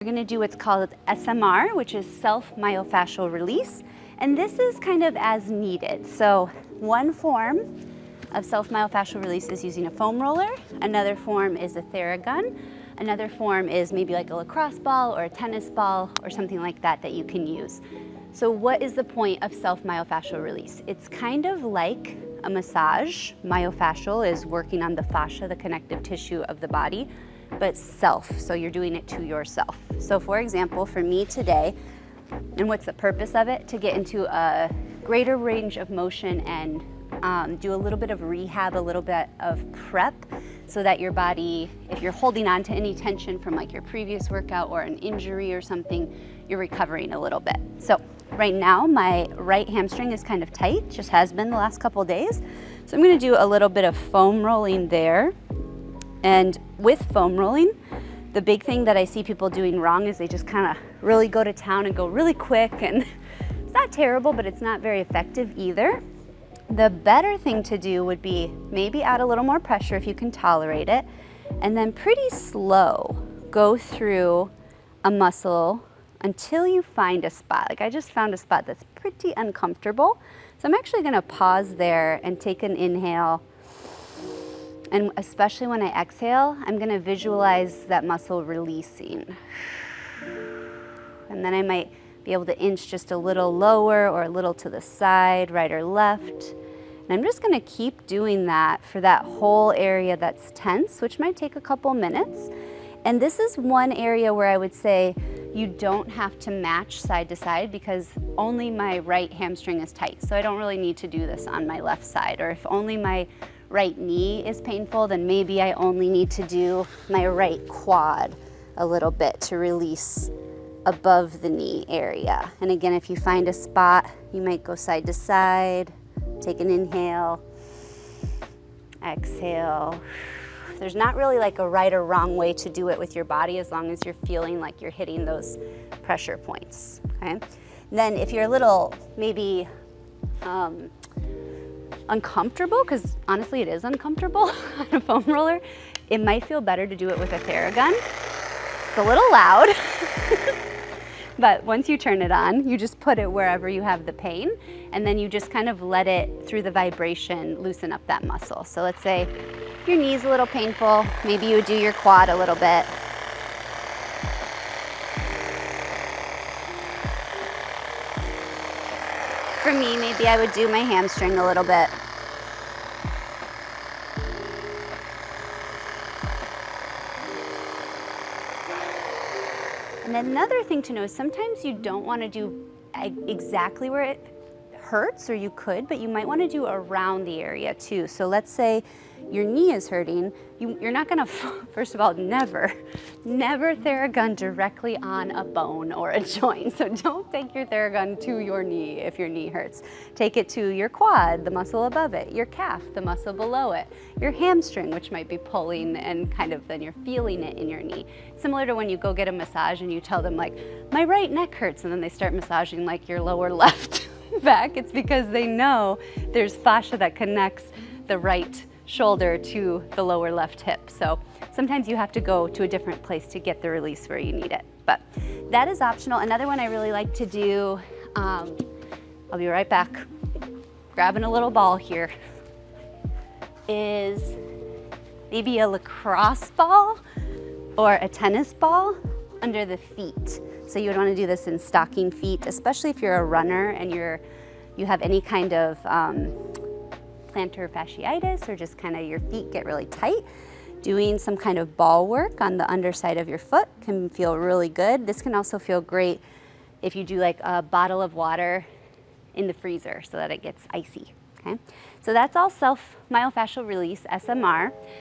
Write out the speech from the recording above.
We're going to do what's called SMR, which is self-myofascial release, and this is kind of as needed. So one form of self-myofascial release is using a foam roller, another form is a Theragun, another form is maybe like a lacrosse ball or a tennis ball or something like that that you can use. So what is the point of self-myofascial release? It's kind of like a massage. Myofascial is working on the fascia, the connective tissue of the body, but self, so you're doing it to yourself. So for example, for me today, and what's the purpose of it? To get into a greater range of motion and do a little bit of rehab, a little bit of prep, so that your body, if you're holding on to any tension from like your previous workout or an injury or something, you're recovering a little bit. So right now, my right hamstring is kind of tight, just has been the last couple days. So I'm gonna do a little bit of foam rolling there. And with foam rolling, the big thing that I see people doing wrong is they just kind of really go to town and go really quick, and it's not terrible, but it's not very effective either. The better thing to do would be maybe add a little more pressure if you can tolerate it, and then pretty slow go through a muscle until you find a spot. Like I just found a spot that's pretty uncomfortable. So I'm actually gonna pause there and take an inhale. And especially when I exhale, I'm gonna visualize that muscle releasing. And then I might be able to inch just a little lower or a little to the side, right or left. And I'm just gonna keep doing that for that whole area that's tense, which might take a couple minutes. And this is one area where I would say you don't have to match side to side, because only my right hamstring is tight. So I don't really need to do this on my left side. Or if only my right knee is painful, then maybe I only need to do my right quad a little bit to release above the knee area. And again, if you find a spot, you might go side to side, take an inhale, exhale. There's not really like a right or wrong way to do it with your body, as long as you're feeling like you're hitting those pressure points, okay? And then if you're a little maybe uncomfortable, because honestly it is uncomfortable on a foam roller, it might feel better to do it with a Theragun. It's a little loud, but once you turn it on, you just put it wherever you have the pain, and then you just kind of let it, through the vibration, loosen up that muscle. So let's say your knee's a little painful, maybe you would do your quad a little bit. For me, maybe I would do my hamstring a little bit. And another thing to know is sometimes you don't want to do exactly where it hurts, or you could, but you might want to do around the area too. So let's say your knee is hurting, you're not gonna, first of all, never Theragun directly on a bone or a joint. So don't take your Theragun to your knee if your knee hurts. Take it to your quad, the muscle above it, your calf, the muscle below it, your hamstring, which might be pulling, and kind of then you're feeling it in your knee. Similar to when you go get a massage and you tell them like, my right neck hurts, and then they start massaging like your lower left back. It's because they know there's fascia that connects the right shoulder to the lower left hip. So sometimes you have to go to a different place to get the release where you need it. But that is optional. Another one I really like to do, I'll be right back, grabbing a little ball here, is maybe a lacrosse ball or a tennis ball under the feet. So you would want to do this in stocking feet, especially if you're a runner and you have any kind of plantar fasciitis, or just kind of your feet get really tight. Doing some kind of ball work on the underside of your foot can feel really good. This can also feel great if you do like a bottle of water in the freezer so that it gets icy, okay? So that's all self-myofascial release, SMR.